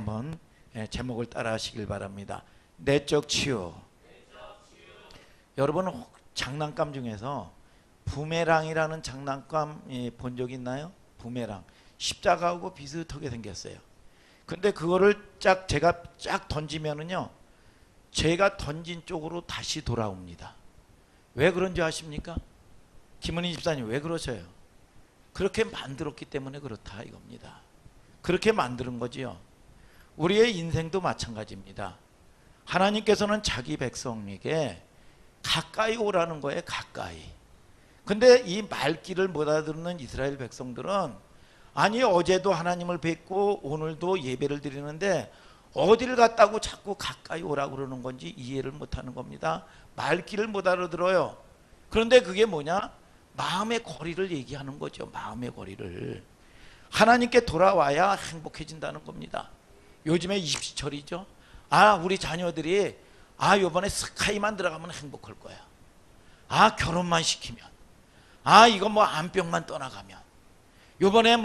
한번 제목을 따라 하시길 바랍니다. 내적 치유. 여러분 장난감 중에서 부메랑이라는 장난감 본 적 있나요? 부메랑. 십자가하고 비슷하게 생겼어요. 근데 그거를 제가 던지면은요, 제가 던진 쪽으로 다시 돌아옵니다. 왜 그런지 아십니까? 김은희 집사님 왜 그러셔요? 그렇게 만들었기 때문에 그렇다 이겁니다. 그렇게 만드는 거지요. 우리의 인생도 마찬가지입니다. 하나님께서는 자기 백성에게 가까이 오라는 거예요. 가까이. 근데 이 말귀를 못 알아듣는 이스라엘 백성들은 아니 어제도 하나님을 뵙고 오늘도 예배를 드리는데 어디를 갔다고 자꾸 가까이 오라고 그러는 건지 이해를 못하는 겁니다. 말귀를 못 알아들어요. 그런데 그게 뭐냐? 마음의 거리를 얘기하는 거죠. 마음의 거리를. 하나님께 돌아와야 행복해진다는 겁니다. 요즘에 입시철이죠. 우리 자녀들이 요번에 스카이만 들어가면 행복할 거야. 결혼만 시키면. 이거 뭐 암병만 떠나가면. 요번에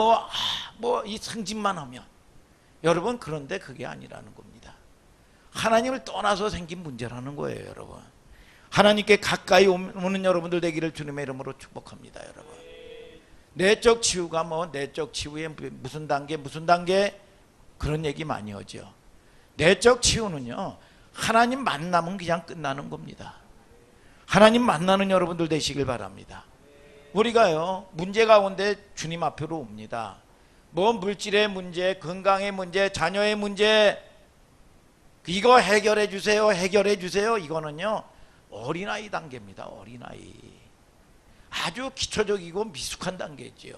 이 승진만 하면. 여러분, 그런데 그게 아니라는 겁니다. 하나님을 떠나서 생긴 문제라는 거예요, 여러분. 하나님께 가까이 오는 여러분들 되기를 주님의 이름으로 축복합니다, 여러분. 내적 치유가 내적 치유의 무슨 단계 그런 얘기 많이 하죠. 내적 치유는요, 하나님 만나면 그냥 끝나는 겁니다. 하나님 만나는 여러분들 되시길 바랍니다. 우리가요, 문제 가운데 주님 앞으로 옵니다. 물질의 문제, 건강의 문제, 자녀의 문제, 이거 해결해 주세요, 해결해 주세요. 이거는요, 어린아이 단계입니다. 어린아이. 아주 기초적이고 미숙한 단계지요.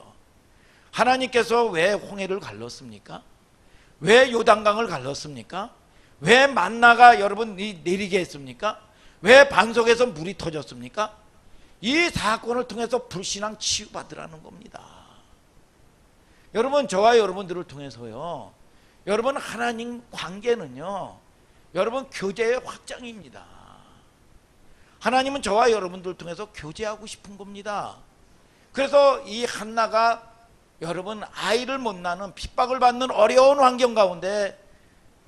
하나님께서 왜 홍해를 갈랐습니까? 왜 요단강을 갈랐습니까? 왜 만나가 여러분 내리게 했습니까? 왜 반석에서 물이 터졌습니까? 이 사건을 통해서 불신앙 치유받으라는 겁니다. 여러분, 저와 여러분들을 통해서요, 여러분 하나님 관계는요, 여러분 교제의 확장입니다. 하나님은 저와 여러분들을 통해서 교제하고 싶은 겁니다. 그래서 이 한나가 여러분 아이를 못 낳는 핍박을 받는 어려운 환경 가운데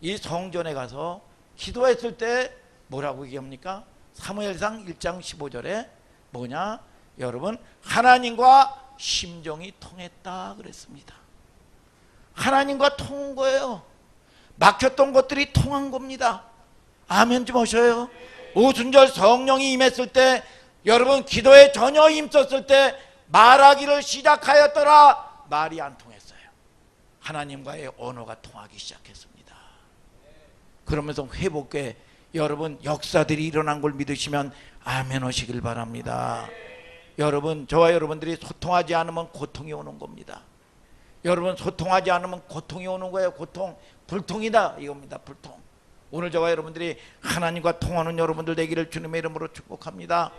이 성전에 가서 기도했을 때 뭐라고 얘기합니까? 사무엘상 1장 15절에 뭐냐? 여러분, 하나님과 심정이 통했다 그랬습니다. 하나님과 통한 거예요. 막혔던 것들이 통한 겁니다. 아멘 좀 하셔요. 오순절 성령이 임했을 때, 여러분 기도에 전혀 힘썼을 때 말하기를 시작하였더라. 말이 안 통했어요. 하나님과의 언어가 통하기 시작했습니다. 그러면서 회복에 여러분 역사들이 일어난 걸 믿으시면 아멘 하시길 바랍니다. 여러분, 저와 여러분들이 소통하지 않으면 고통이 오는 겁니다. 여러분, 소통하지 않으면 고통이 오는 거예요. 고통, 불통이다 이겁니다. 불통. 오늘 저와 여러분들이 하나님과 통하는 여러분들 되기를 주님의 이름으로 축복합니다.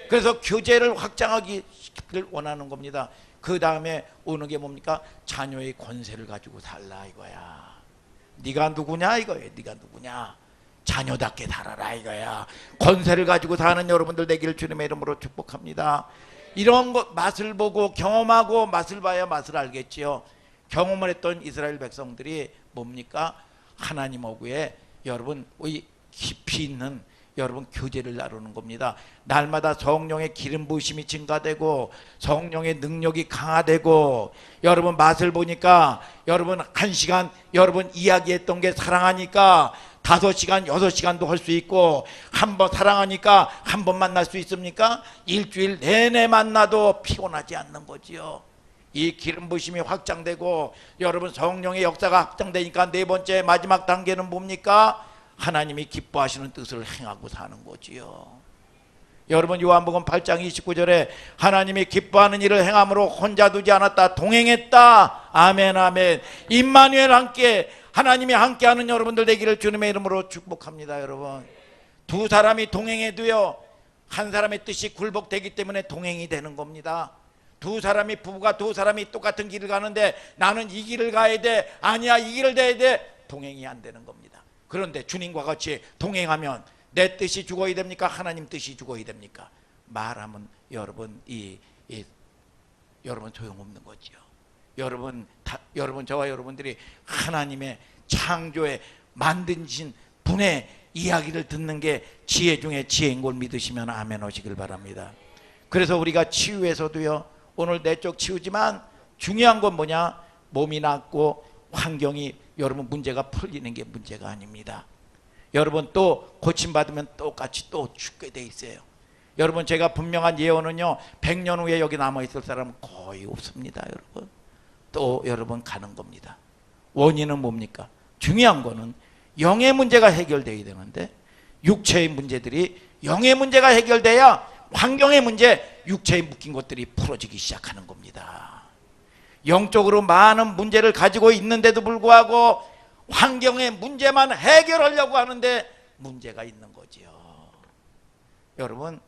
그래서 교제를 확장하기 원하는 겁니다. 그 다음에 오는 게 뭡니까? 자녀의 권세를 가지고 살라 이거야. 네가 누구냐 이거예요. 네가 누구냐. 자녀답게 살아라 이거야. 권세를 가지고 사는 여러분들 되기를 주님의 이름으로 축복합니다. 이런 것 맛을 보고 경험하고 맛을 봐야 맛을 알겠지요. 경험을 했던 이스라엘 백성들이 뭡니까? 하나님하고의 여러분 깊이 있는 여러분 교제를 나누는 겁니다. 날마다 성령의 기름 부으심이 증가되고 성령의 능력이 강화되고, 여러분 맛을 보니까 여러분 1시간 여러분 이야기했던 게 사랑하니까 5시간 6시간도 할 수 있고, 한 번 사랑하니까 한 번 만날 수 있습니까? 일주일 내내 만나도 피곤하지 않는 거지요. 이 기름 부으심이 확장되고 여러분 성령의 역사가 확장되니까 네 번째 마지막 단계는 뭡니까? 하나님이 기뻐하시는 뜻을 행하고 사는 거지요. 여러분 요한복음 8장 29절에 하나님이 기뻐하는 일을 행함으로 혼자 두지 않았다, 동행했다. 아멘 아멘. 임마누엘 함께, 하나님이 함께하는 여러분들 되기를 주님의 이름으로 축복합니다. 여러분, 두 사람이 동행해도요, 한 사람의 뜻이 굴복되기 때문에 동행이 되는 겁니다. 두 사람이, 부부가 두 사람이 똑같은 길을 가는데 나는 이 길을 가야 돼, 아니야 이 길을 가야 돼, 동행이 안 되는 겁니다. 그런데 주님과 같이 동행하면 내 뜻이 죽어야 됩니까? 하나님 뜻이 죽어야 됩니까? 말하면 여러분 여러분 소용없는 거지요. 여러분 저와 여러분들이 하나님의 창조에 만드신 분의 이야기를 듣는 게 지혜 중에 지혜인 걸 믿으시면 아멘 하시길 바랍니다. 그래서 우리가 치유에서도요, 오늘 내적 치유지만 중요한 건 뭐냐? 몸이 낫고 환경이 여러분 문제가 풀리는 게 문제가 아닙니다. 여러분 또 고침받으면 똑같이 또 죽게 돼 있어요. 여러분 제가 분명한 예언은요, 100년 후에 여기 남아있을 사람은 거의 없습니다. 여러분 또 여러분 가는 겁니다. 원인은 뭡니까? 중요한 거는 영의 문제가 해결돼야 되는데 육체의 문제들이, 영의 문제가 해결돼야 환경의 문제, 육체에 묶인 것들이 풀어지기 시작하는 겁니다. 영적으로 많은 문제를 가지고 있는데도 불구하고 환경의 문제만 해결하려고 하는데 문제가 있는 거지요. 여러분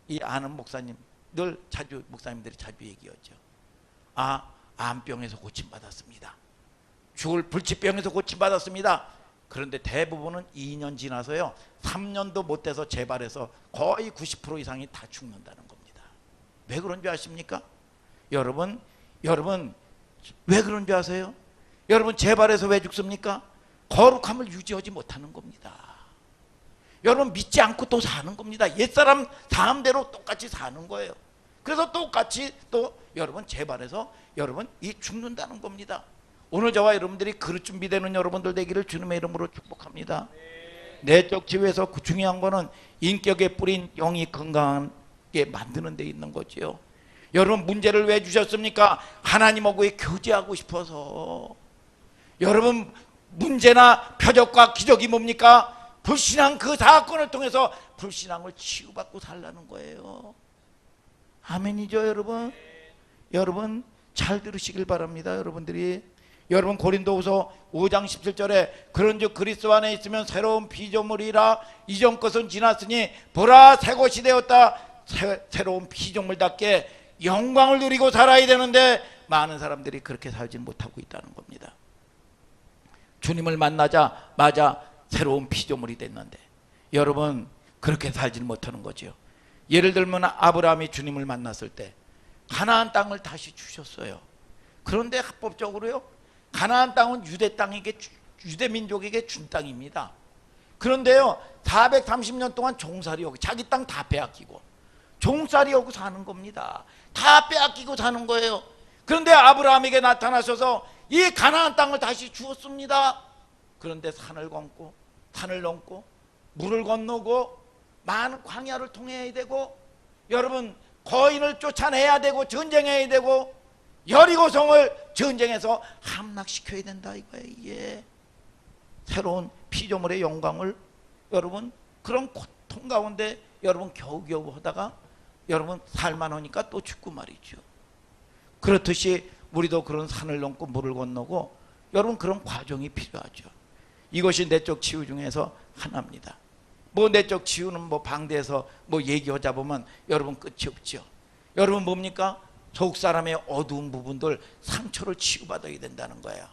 이 아는 목사님 늘 자주 목사님들이 자주 얘기하죠. 암병에서 고침받았습니다. 죽을 불치병에서 고침받았습니다. 그런데 대부분은 2년 지나서요 3년도 못 돼서 재발해서 거의 90% 이상이 다 죽는다는 겁니다. 왜 그런 줄 아십니까? 여러분 왜 그런 줄 아세요? 여러분 재발해서 왜 죽습니까? 거룩함을 유지하지 못하는 겁니다. 여러분 믿지 않고 또 사는 겁니다. 옛사람 사람대로 똑같이 사는 거예요. 그래서 똑같이 또 여러분 재발해서 여러분 이 죽는다는 겁니다. 오늘 저와 여러분들이 그릇 준비되는 여러분들 되기를 주님의 이름으로 축복합니다. 내적 치유에서 중요한 거는 인격에 뿌린 영이 건강하게 만드는 데 있는 거지요. 여러분 문제를 왜 주셨습니까? 하나님하고의 교제하고 싶어서. 여러분 문제나 표적과 기적이 뭡니까? 불신앙 그 사건을 통해서 불신앙을 치유받고 살라는 거예요. 아멘이죠 여러분? 여러분 잘 들으시길 바랍니다. 여러분 고린도후서 5장 17절에 그런즉 그리스도 안에 있으면 새로운 피조물이라 이전 것은 지났으니 보라 새 것이 되었다. 새로운 피조물답게 영광을 누리고 살아야 되는데 많은 사람들이 그렇게 살지 못하고 있다는 겁니다. 주님을 만나자마자 새로운 피조물이 됐는데 여러분 그렇게 살지 못하는 거죠. 예를 들면 아브라함이 주님을 만났을 때 가나안 땅을 다시 주셨어요. 그런데 합법적으로요 가나안 땅은 유대 땅에게, 유대 민족에게 준 땅입니다. 그런데요 430년 동안 종살이하고 자기 땅 다 빼앗기고 종살이하고 사는 겁니다. 다 빼앗기고 사는 거예요. 그런데 아브라함에게 나타나셔서 이 가나안 땅을 다시 주었습니다. 그런데 산을 넘고 물을 건너고 많은 광야를 통해야 되고 여러분 거인을 쫓아내야 되고 전쟁해야 되고 여리고성을 전쟁해서 함락시켜야 된다 이거예요. 이게 새로운 피조물의 영광을 여러분 그런 고통 가운데 여러분 겨우겨우 하다가 여러분 살만하니까 또 죽고 말이죠. 그렇듯이 우리도 그런 산을 넘고 물을 건너고 여러분 그런 과정이 필요하죠. 이것이 내적 치유 중에서 하나입니다. 뭐 내적 치유는 뭐 방대해서 뭐 얘기하자 보면 여러분 끝이 없죠. 여러분 뭡니까? 속 사람의 어두운 부분들 상처를 치유받아야 된다는 거예요.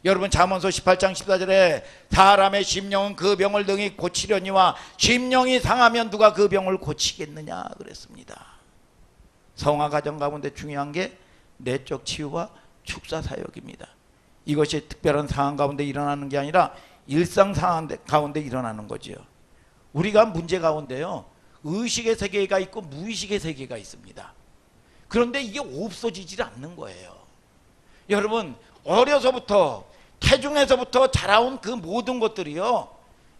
여러분 잠언서 18장 14절에 사람의 심령은 그 병을 능히 고치려니와 심령이 상하면 누가 그 병을 고치겠느냐 그랬습니다. 성화 가정 가운데 중요한 게 내적 치유와 축사 사역입니다. 이것이 특별한 상황 가운데 일어나는 게 아니라 일상 상황 가운데 일어나는 거죠. 우리가 문제 가운데요 의식의 세계가 있고 무의식의 세계가 있습니다. 그런데 이게 없어지질 않는 거예요. 여러분 어려서부터 태중에서부터 자라온 그 모든 것들이요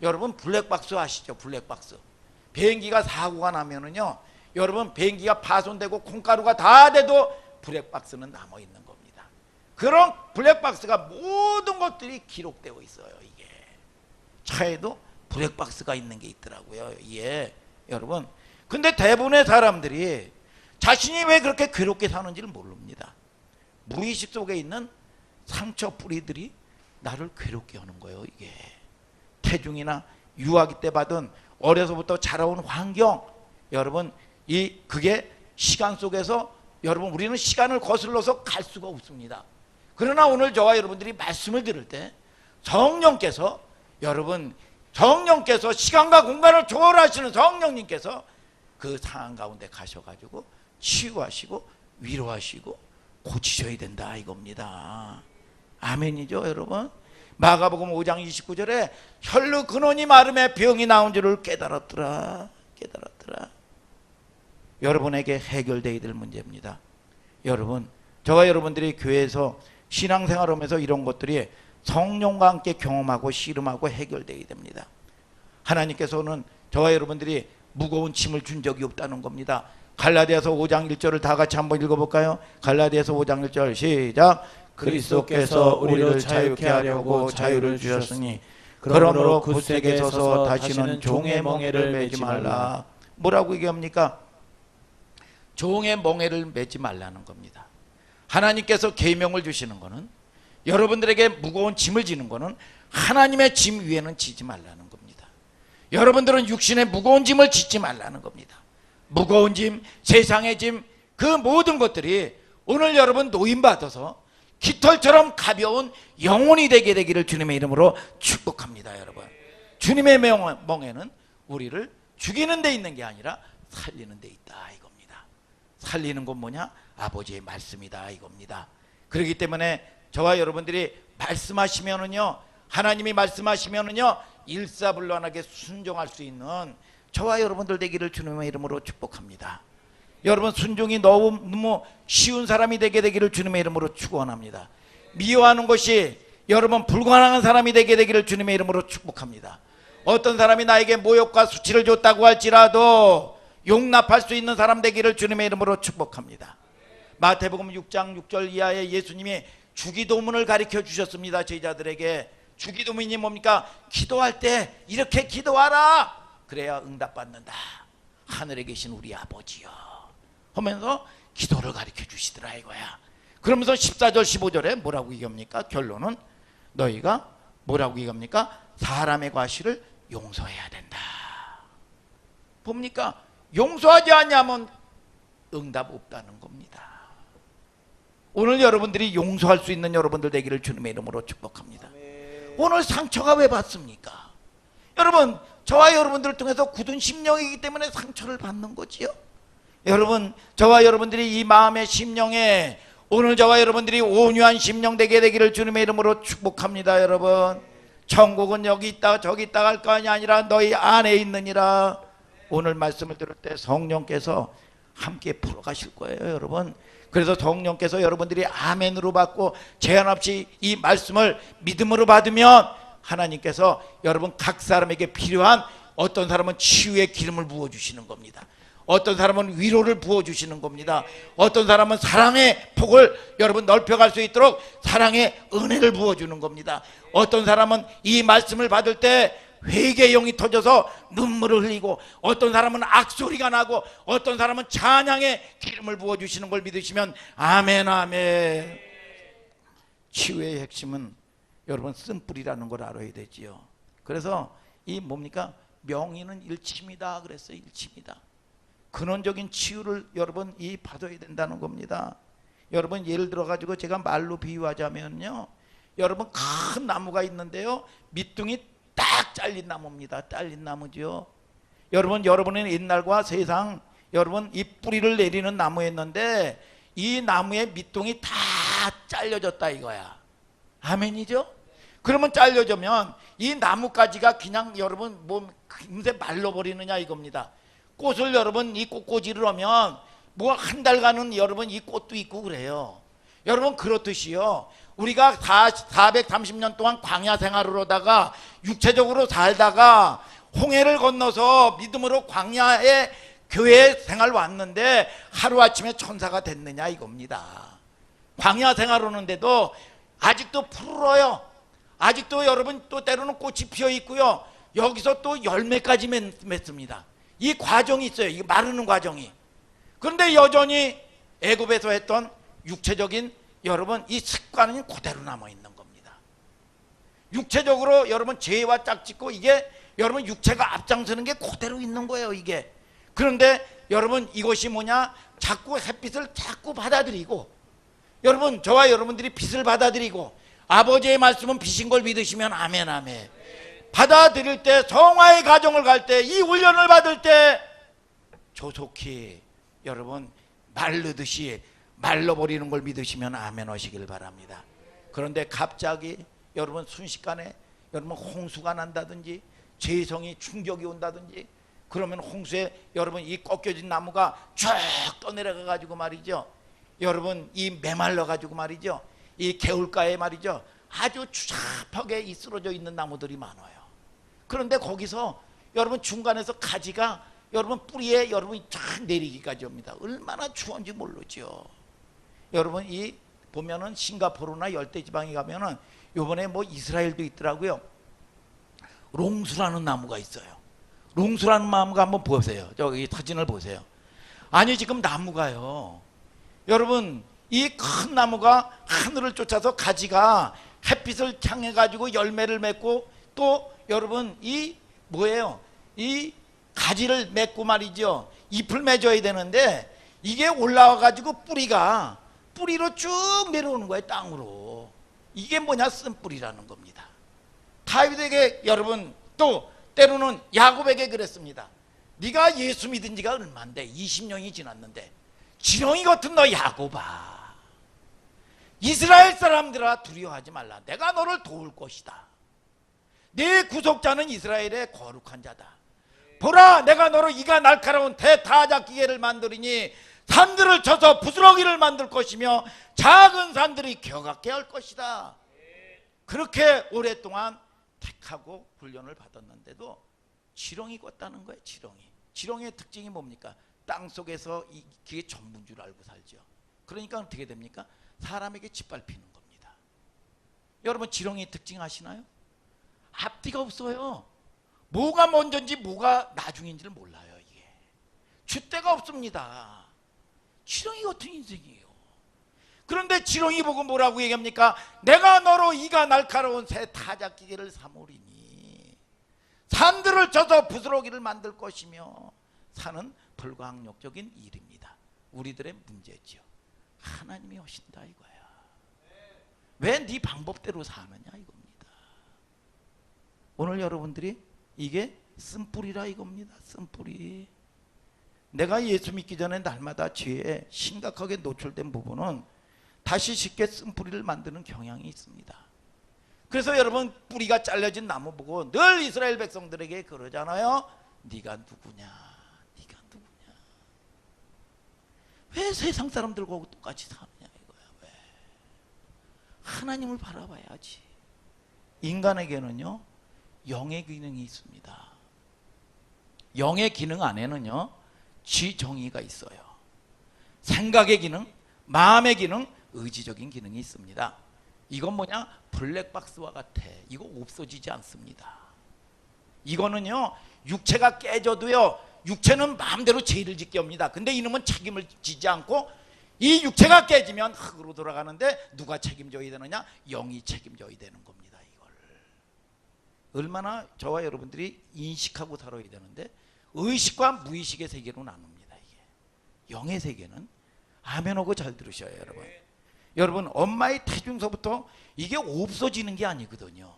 여러분 블랙박스 아시죠? 블랙박스. 비행기가 사고가 나면은요 여러분 비행기가 파손되고 콩가루가 다 돼도 블랙박스는 남아있는 겁니다. 그런 블랙박스가 모든 것들이 기록되어 있어요. 이게 차에도 블랙박스가 있는 게 있더라고요. 예, 여러분. 근데 대부분의 사람들이 자신이 왜 그렇게 괴롭게 사는지를 모릅니다. 무의식 속에 있는 상처 뿌리들이 나를 괴롭게 하는 거예요. 이게 태중이나 유아기 때 받은 어려서부터 자라온 환경 여러분 그게 시간 속에서 여러분 우리는 시간을 거슬러서 갈 수가 없습니다. 그러나 오늘 저와 여러분들이 말씀을 들을 때 성령께서 시간과 공간을 초월하시는 성령님께서 그 상황 가운데 가셔가지고 치유하시고 위로하시고 고치셔야 된다 이겁니다. 아멘이죠 여러분? 마가복음 5장 29절에 혈루 근원이 마름에 병이 나온 줄을 깨달았더라. 여러분에게 해결되어야 될 문제입니다. 여러분, 저와 여러분들이 교회에서 신앙생활하면서 이런 것들이 성령과 함께 경험하고 씨름하고 해결되어야 됩니다. 하나님께서는 저와 여러분들이 무거운 짐을 준 적이 없다는 겁니다. 갈라디아서 5장 1절을 다 같이 한번 읽어볼까요? 갈라디아서 5장 1절 시작. 그리스도께서 우리를 자유케 하려고 자유를 주셨으니 그러므로 굳세게 서서 다시는 종의 멍에를 매지 말라. 뭐라고 얘기합니까? 종의 멍에를 매지 말라는 겁니다. 하나님께서 계명을 주시는 것은, 여러분들에게 무거운 짐을 지는 것은 하나님의 짐 위에는 지지 말라는 겁니다. 여러분들은 육신의 무거운 짐을 짓지 말라는 겁니다. 무거운 짐, 세상의 짐, 그 모든 것들이 오늘 여러분 노임받아서 깃털처럼 가벼운 영혼이 되게 되기를 주님의 이름으로 축복합니다. 여러분, 주님의 멍에는 우리를 죽이는 데 있는 게 아니라 살리는 데 있다 이겁니다. 살리는 건 뭐냐? 아버지의 말씀이다 이겁니다. 그렇기 때문에 저와 여러분들이 말씀하시면은요, 하나님이 말씀하시면은요, 일사불란하게 순종할 수 있는 저와 여러분들 되기를 주님의 이름으로 축복합니다. 여러분, 순종이 너무 쉬운 사람이 되게 되기를 주님의 이름으로 축원합니다. 미워하는 것이 여러분 불가능한 사람이 되게 되기를 주님의 이름으로 축복합니다. 어떤 사람이 나에게 모욕과 수치를 줬다고 할지라도 용납할 수 있는 사람 되기를 주님의 이름으로 축복합니다. 마태복음 6장 6절 이하에 예수님이 주기도문을 가르쳐 주셨습니다. 제자들에게 주기도문이 뭡니까? 기도할 때 이렇게 기도하라, 그래야 응답받는다. 하늘에 계신 우리 아버지여 하면서 기도를 가르쳐 주시더라 이거야. 그러면서 14절 15절에 뭐라고 얘기합니까? 결론은 너희가 뭐라고 얘기합니까? 사람의 과실을 용서해야 된다. 봅니까? 용서하지 않냐면 응답 없다는 겁니다. 오늘 여러분들이 용서할 수 있는 여러분들 되기를 주님의 이름으로 축복합니다. 오늘 상처가 왜 받습니까? 여러분, 저와 여러분들을 통해서 굳은 심령이기 때문에 상처를 받는 거지요. 여러분, 저와 여러분들이 이 마음의 심령에 오늘 저와 여러분들이 온유한 심령 되게 되기를 주님의 이름으로 축복합니다. 여러분, 천국은 여기 있다 저기 있다 할 거 아니라 너희 안에 있느니라. 오늘 말씀을 들을 때 성령께서 함께 풀어가실 거예요. 여러분, 그래서 성령께서 여러분들이 아멘으로 받고 제한 없이 이 말씀을 믿음으로 받으면 하나님께서 여러분 각 사람에게 필요한, 어떤 사람은 치유의 기름을 부어주시는 겁니다. 어떤 사람은 위로를 부어주시는 겁니다. 어떤 사람은 사랑의 폭을 여러분 넓혀갈 수 있도록 사랑의 은혜를 부어주는 겁니다. 어떤 사람은 이 말씀을 받을 때 회개의 영이 터져서 눈물을 흘리고, 어떤 사람은 악소리가 나고, 어떤 사람은 찬양의 기름을 부어주시는 걸 믿으시면 아멘 아멘. 치유의 핵심은 여러분 쓴뿌리라는 걸 알아야 되지요. 그래서 이 뭡니까? 명의는 일치입니다. 그랬어요. 일치입니다. 근원적인 치유를 여러분 이 받아야 된다는 겁니다. 여러분, 예를 들어 가지고 제가 말로 비유하자면요, 여러분 큰 나무가 있는데요, 밑둥이 딱 잘린 나무입니다. 잘린 나무죠. 여러분은 옛날과 세상 여러분 이 뿌리를 내리는 나무였는데 이 나무의 밑둥이 다 잘려졌다 이거야. 아멘이죠? 그러면 잘려지면 이 나무가지가 그냥 여러분 뭐 금세 말라버리느냐 이겁니다. 꽃을 여러분 이 꽃꽂이를 하면 뭐 한 달간은 여러분 이 꽃도 있고 그래요. 여러분, 그렇듯이요, 우리가 430년 동안 광야 생활을 하다가 육체적으로 살다가 홍해를 건너서 믿음으로 광야에 교회 생활 왔는데 하루아침에 천사가 됐느냐 이겁니다. 광야 생활 오는데도 아직도 푸르러요. 아직도 여러분 또 때로는 꽃이 피어 있고요, 여기서 또 열매까지 맺습니다. 이 과정이 있어요. 이 마르는 과정이. 그런데 여전히 애굽에서 했던 육체적인 여러분 이 습관은 그대로 남아 있는 겁니다. 육체적으로 여러분 죄와 짝짓고 이게 여러분 육체가 앞장서는 게 그대로 있는 거예요 이게. 그런데 여러분 이것이 뭐냐? 자꾸 햇빛을 자꾸 받아들이고, 여러분 저와 여러분들이 빛을 받아들이고 아버지의 말씀은 빛인 걸 믿으시면 아멘 아멘. 받아들일 때, 성화의 가정을 갈 때, 이 훈련을 받을 때 조속히 여러분 말르듯이 말라버리는 걸 믿으시면 아멘 하시길 바랍니다. 그런데 갑자기 여러분 순식간에 여러분 홍수가 난다든지 재성이 충격이 온다든지 그러면 홍수에 여러분 이 꺾여진 나무가 쭉 떠내려가 가지고 말이죠. 여러분 이 메말라 가지고 말이죠. 이 개울가에 말이죠. 아주 추잡하게 이 쓰러져 있는 나무들이 많아요. 그런데 거기서 여러분 중간에서 가지가 여러분 뿌리에 여러분이 쫙 내리기까지 옵니다. 얼마나 추운지 모르죠. 여러분 이 보면은 싱가포르나 열대지방에 가면은 요번에 뭐 이스라엘도 있더라고요. 롱수라는 나무가 있어요. 롱수라는 나무가 한번 보세요. 저기 사진을 보세요. 아니 지금 나무가요. 여러분 이 큰 나무가 하늘을 쫓아서 가지가 햇빛을 향해 가지고 열매를 맺고 또 여러분 이 뭐예요? 이 가지를 맺고 말이죠. 잎을 맺어야 되는데 이게 올라와 가지고 뿌리로 쭉 내려오는 거예요. 땅으로. 이게 뭐냐? 쓴뿌리라는 겁니다. 다윗에게 여러분 또 때로는 야곱에게 그랬습니다. 네가 예수 믿은 지가 얼마인데 20년이 지났는데 지렁이 같은 너 야곱아, 이스라엘 사람들아 두려워하지 말라. 내가 너를 도울 것이다. 네 구속자는 이스라엘의 거룩한 자다. 보라, 내가 너로 이가 날카로운 대타작기계를 만들이니 산들을 쳐서 부스러기를 만들 것이며 작은 산들이 겨같게 할 것이다. 그렇게 오랫동안 택하고 훈련을 받았는데도 지렁이 꿨다는 거예요. 지렁이의 특징이 뭡니까? 땅속에서 이게 전부인 줄 알고 살죠. 그러니까 어떻게 됩니까? 사람에게 짓밟히는 겁니다. 여러분 지렁이 특징 아시나요? 앞뒤가 없어요. 뭐가 먼저인지 뭐가 나중인지를 몰라요. 이게 줏대가 없습니다. 지렁이 같은 인생이에요. 그런데 지렁이 보고 뭐라고 얘기합니까? 내가 너로 이가 날카로운 새 타작기계를 삼으리니 산들을 쳐서 부스러기를 만들 것이며. 산은 불가항력적인 일입니다. 우리들의 문제죠. 하나님이 오신다 이거야. 왜 네 방법대로 사느냐 이겁니다. 오늘 여러분들이 이게 쓴뿌리라 이겁니다. 쓴뿌리. 내가 예수 믿기 전에 날마다 죄에 심각하게 노출된 부분은 다시 쉽게 쓴뿌리를 만드는 경향이 있습니다. 그래서 여러분 뿌리가 잘려진 나무 보고 늘 이스라엘 백성들에게 그러잖아요. 네가 누구냐? 네가 누구냐? 왜 세상 사람들과 똑같이 사느냐 이거야. 왜? 하나님을 바라봐야지. 인간에게는요 영의 기능이 있습니다. 영의 기능 안에는요 지정의가 있어요. 생각의 기능, 마음의 기능, 의지적인 기능이 있습니다. 이건 뭐냐? 블랙박스와 같아. 이거 없어지지 않습니다. 이거는요 육체가 깨져도요 육체는 마음대로 죄를 짓게 합니다. 근데 이놈은 책임을 지지 않고 이 육체가 깨지면 흙으로 돌아가는데 누가 책임져야 되느냐? 영이 책임져야 되는 겁니다. 이걸 얼마나 저와 여러분들이 인식하고 살아야 되는데 의식과 무의식의 세계로 나눕니다. 이게 영의 세계는 아멘하고 잘 들으셔요. 여러분 엄마의 태중서부터 이게 없어지는 게 아니거든요.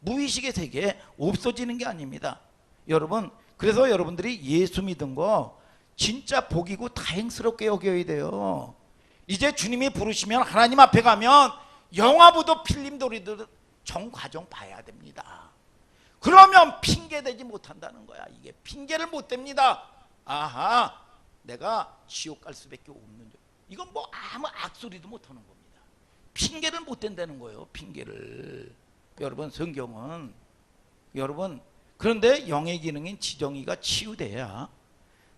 무의식의 세계에 없어지는 게 아닙니다. 여러분 그래서 여러분들이 예수 믿은 거 진짜 복이고 다행스럽게 여겨야 돼요. 이제 주님이 부르시면 하나님 앞에 가면 영화보다 필름돌이들 정 과정 봐야 됩니다. 그러면 핑계대지 못한다는 거야. 이게 핑계를 못 댑니다. 아하, 내가 지옥 갈 수밖에 없는 줄. 이건 뭐 아무 악소리도 못하는 겁니다. 핑계를 못 댄다는 거예요. 핑계를. 여러분 성경은 여러분 그런데 영의 기능인 지정의가 치유돼야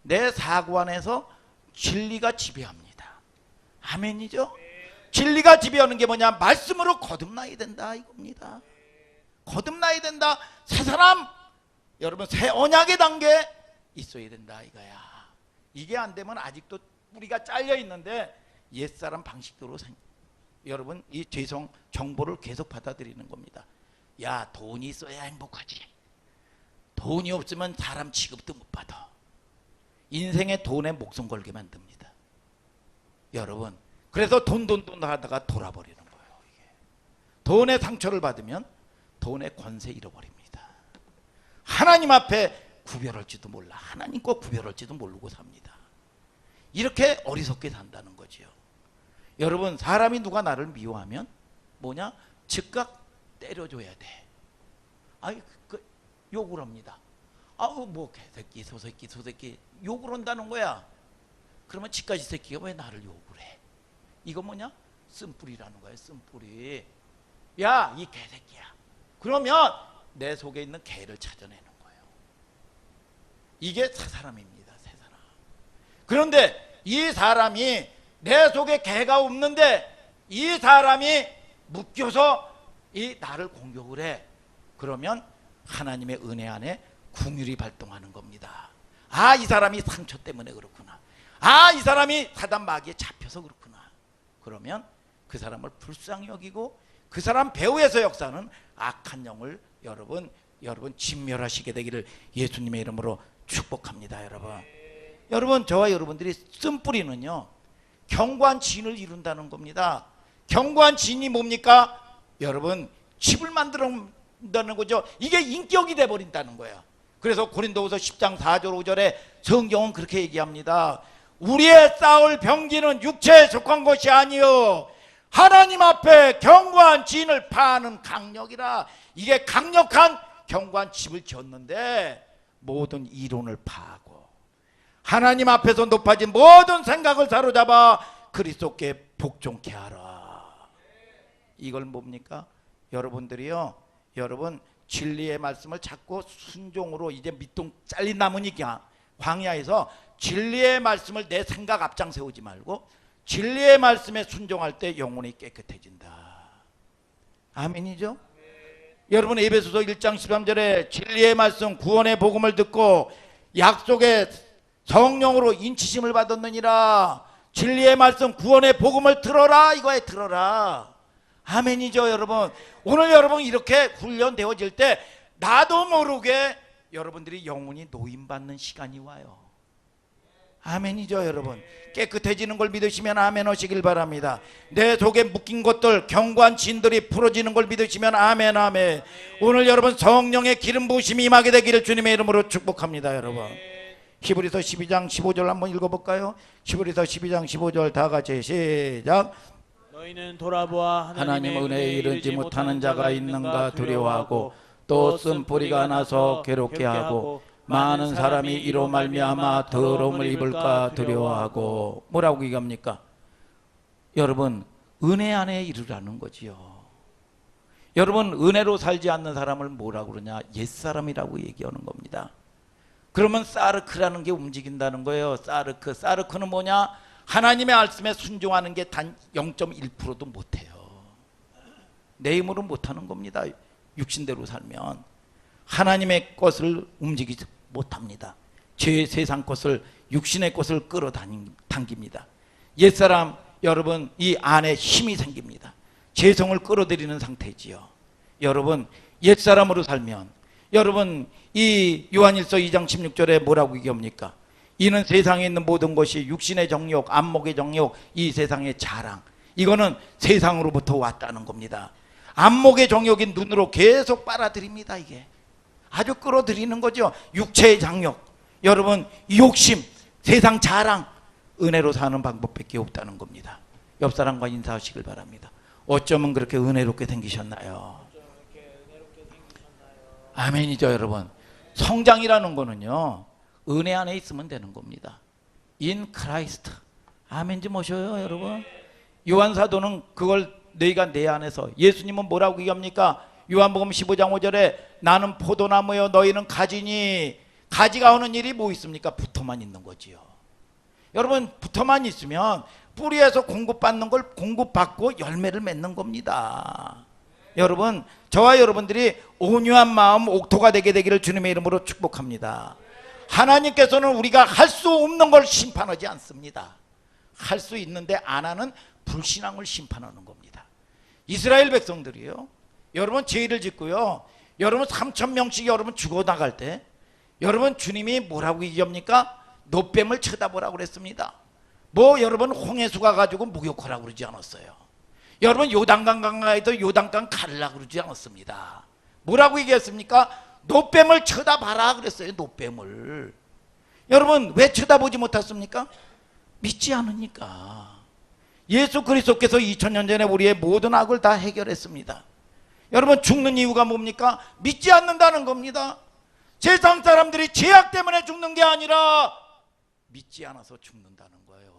내 사고 안에서 진리가 지배합니다. 아멘이죠? 진리가 지배하는 게 뭐냐? 말씀으로 거듭나야 된다 이겁니다. 거듭나야 된다. 새 사람, 여러분 새 언약의 단계 있어야 된다 이거야. 이게 안 되면 아직도 뿌리가 잘려 있는데 옛사람 방식대로 여러분 이 죄성 정보를 계속 받아들이는 겁니다. 야 돈이 있어야 행복하지. 돈이 없으면 사람 취급도 못 받아. 인생에 돈에 목숨 걸게 만듭니다. 여러분 그래서 돈 하다가 돌아버리는 거예요. 이게. 돈의 상처를 받으면 돈의 권세 잃어버립니다. 하나님 앞에 구별할지도 몰라. 하나님과 구별할지도 모르고 삽니다. 이렇게 어리석게 산다는 거죠. 여러분 사람이 누가 나를 미워하면 뭐냐? 즉각 때려줘야 돼. 아이 욕을 합니다. 아우 뭐 개새끼 소새끼 소새끼 욕을 한다는 거야. 그러면 지까지 새끼가 왜 나를 욕을 해? 이거 뭐냐? 쓴뿌리라는 거야. 쓴뿌리. 야 이 개새끼야. 그러면 내 속에 있는 개를 찾아내는 거예요. 이게 새 사람입니다. 새 사람. 그런데 이 사람이 내 속에 개가 없는데 이 사람이 묶여서 이 나를 공격을 해. 그러면 하나님의 은혜 안에 긍휼이 발동하는 겁니다. 아, 이 사람이 상처 때문에 그렇구나. 아, 이 사람이 사단 마귀에 잡혀서 그렇구나. 그러면 그 사람을 불쌍히 여기고 그 사람 배후에서 역사하는 악한 영을 여러분 진멸하시게 되기를 예수님의 이름으로 축복합니다. 여러분 저와 여러분들이 쓴뿌리는요 견고한 진을 이룬다는 겁니다. 견고한 진이 뭡니까? 여러분 집을 만들어낸다는 거죠. 이게 인격이 돼버린다는 거야. 그래서 고린도후서 10장 4절 5절에 성경은 그렇게 얘기합니다. 우리의 싸울 병기는 육체에 속한 것이 아니요 하나님 앞에 견고한 진을 파하는 강력이라. 이게 강력한 견고한 집을 지었는데 모든 이론을 파하고 하나님 앞에서 높아진 모든 생각을 사로잡아 그리스도께 복종케 하라. 이걸 뭡니까? 여러분들이요, 여러분 진리의 말씀을 자꾸 순종으로 이제 밑동 잘린 나무니까 광야에서 진리의 말씀을 내 생각 앞장 세우지 말고 진리의 말씀에 순종할 때 영혼이 깨끗해진다. 아멘이죠? 여러분 에베소서 1장 13절에 진리의 말씀 구원의 복음을 듣고 약속의 성령으로 인치심을 받았느니라. 진리의 말씀 구원의 복음을 들어라. 이거에 들어라. 아멘이죠 여러분. 오늘 여러분 이렇게 훈련되어질 때 나도 모르게 여러분들이 영혼이 노임받는 시간이 와요. 아멘이죠 여러분. 깨끗해지는 걸 믿으시면 아멘 하시길 바랍니다. 내 속에 묶인 것들 견고한 진들이 풀어지는 걸 믿으시면 아멘 아멘. 오늘 여러분 성령의 기름 부으심이 임하게 되기를 주님의 이름으로 축복합니다. 여러분 히브리서 12장 15절 한번 읽어볼까요? 히브리서 12장 15절 다 같이 시작. 너희는 돌아보아 하나님의 은혜에 이르지 못하는 자가 있는가 두려워하고 또 쓴뿌리가 나서 괴롭게 하고 많은 사람이 이로 말미암아 더러움을 입을까 두려워하고. 뭐라고 얘기합니까? 여러분 은혜 안에 이르라는 거지요. 여러분 은혜로 살지 않는 사람을 뭐라고 그러냐? 옛사람이라고 얘기하는 겁니다. 그러면 사르크라는 게 움직인다는 거예요. 사르크는 뭐냐? 하나님의 말씀에 순종하는 게 단 0.1%도 못해요. 내 힘으로 못하는 겁니다. 육신대로 살면 하나님의 것을 움직이지 못합니다. 죄의 세상 것을 육신의 것을 끌어당깁니다. 옛사람 여러분 이 안에 힘이 생깁니다. 죄성을 끌어들이는 상태지요. 여러분 옛사람으로 살면 여러분 이 요한일서 2장 16절에 뭐라고 얘기합니까? 이는 세상에 있는 모든 것이 육신의 정욕, 안목의 정욕, 이 세상의 자랑. 이거는 세상으로부터 왔다는 겁니다. 안목의 정욕이 눈으로 계속 빨아들입니다. 이게 아주 끌어들이는 거죠. 육체의 장욕, 여러분 욕심, 세상 자랑, 은혜로 사는 방법밖에 없다는 겁니다. 옆 사람과 인사하시길 바랍니다. 어쩌면 그렇게 은혜롭게 생기셨나요? 아멘이죠 여러분. 성장이라는 거는요 은혜 안에 있으면 되는 겁니다. In Christ. 아멘 좀 하셔요 여러분. 요한 사도는 그걸 너희가 내 안에서. 예수님은 뭐라고 얘기합니까? 요한복음 15장 5절에 나는 포도나무요 너희는 가지니. 가지가 오는 일이 뭐 있습니까? 붙어만 있는 거지요. 여러분 붙어만 있으면 뿌리에서 공급받는 걸 공급받고 열매를 맺는 겁니다. 여러분 저와 여러분들이 온유한 마음 옥토가 되게 되기를 주님의 이름으로 축복합니다. 하나님께서는 우리가 할 수 없는 걸 심판하지 않습니다. 할 수 있는데 안 하는 불신앙을 심판하는 겁니다. 이스라엘 백성들이요 여러분 죄를 짓고요 여러분 3,000명씩 여러분 죽어나갈 때 여러분 주님이 뭐라고 얘기합니까? 노뱀을 쳐다보라고 그랬습니다. 뭐 여러분 홍해수가 가지고 목욕하라고 그러지 않았어요. 여러분 요단강 강가에도 요단강 가르라고 그러지 않았습니다. 뭐라고 얘기했습니까? 노뱀을 쳐다봐라 그랬어요. 노뱀을. 여러분 왜 쳐다보지 못했습니까? 믿지 않으니까. 예수 그리스도께서 2000년 전에 우리의 모든 악을 다 해결했습니다. 여러분 죽는 이유가 뭡니까? 믿지 않는다는 겁니다. 세상 사람들이 죄악 때문에 죽는 게 아니라 믿지 않아서 죽는다는 거예요.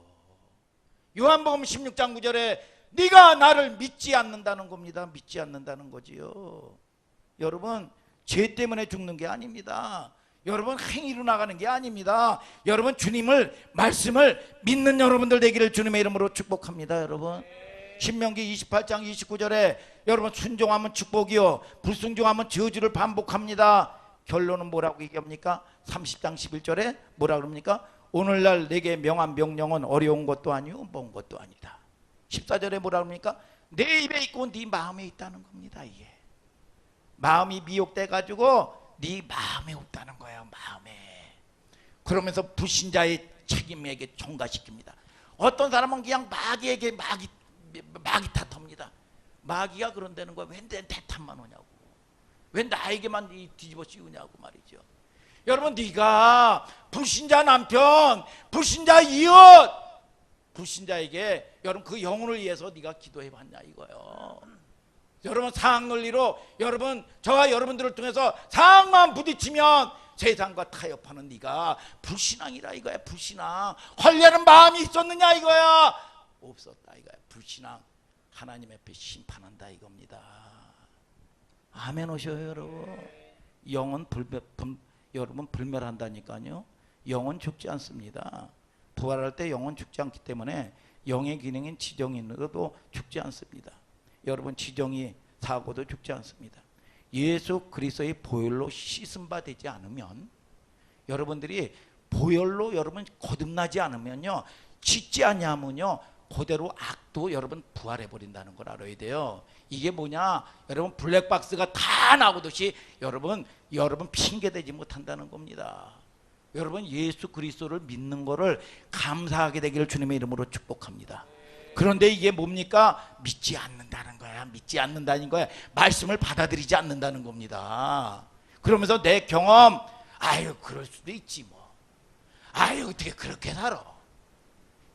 요한복음 16장 9절에 네가 나를 믿지 않는다는 겁니다. 믿지 않는다는 거지요. 여러분 죄 때문에 죽는 게 아닙니다. 여러분 행위로 나가는 게 아닙니다. 여러분 주님을 말씀을 믿는 여러분들 되기를 주님의 이름으로 축복합니다. 여러분 신명기 28장 29절에 여러분 순종하면 축복이요 불순종하면 저주를 반복합니다. 결론은 뭐라고 얘기합니까? 30장 11절에 뭐라 그럽니까? 오늘날 내게 명한 명령은 어려운 것도 아니고 먼 것도 아니다. 14절에 뭐라 그럽니까? 내 입에 있고 네 마음에 있다는 겁니다. 이게 마음이 미혹돼 가지고 네 마음에 없다는 거예요. 마음에. 그러면서 불신자의 책임에게 총괄시킵니다. 어떤 사람은 그냥 마귀에게 마귀 탓합니다. 마귀가 그런다는 거야. 왜 내 탓만 오냐고. 왜 나에게만 뒤집어 씌우냐고 말이죠. 여러분 네가 불신자 남편, 불신자 이웃, 불신자에게 여러분 그 영혼을 위해서 네가 기도해 봤냐 이거요. 여러분 상학 논리로 여러분 저와 여러분들을 통해서 상황만 부딪히면 세상과 타협하는 네가 불신앙이라 이거야. 불신앙. 헐려는 마음이 있었느냐 이거야. 없었다 이거야. 불신앙. 하나님 앞에 심판한다 이겁니다. 아멘 오셔요 여러분. 영은 여러분 불멸한다니까요. 영은 죽지 않습니다. 부활할 때 영은 죽지 않기 때문에 영의 기능인 지정인으로도 죽지 않습니다. 여러분 지정이 사고도 죽지 않습니다. 예수 그리스도의 보혈로 씻음 바 되지 않으면 여러분들이 보혈로 여러분 거듭나지 않으면요 짓지 아니하면요 그대로 악도 여러분 부활해 버린다는 걸 알아야 돼요. 이게 뭐냐 여러분 블랙박스가 다 나오듯이 여러분 핑계대지 못한다는 겁니다. 여러분 예수 그리스도를 믿는 거를 감사하게 되기를 주님의 이름으로 축복합니다. 그런데 이게 뭡니까? 믿지 않는다는 거야. 믿지 않는다는 거야. 말씀을 받아들이지 않는다는 겁니다. 그러면서 내 경험 아유 그럴 수도 있지 뭐. 아유 어떻게 그렇게 살아.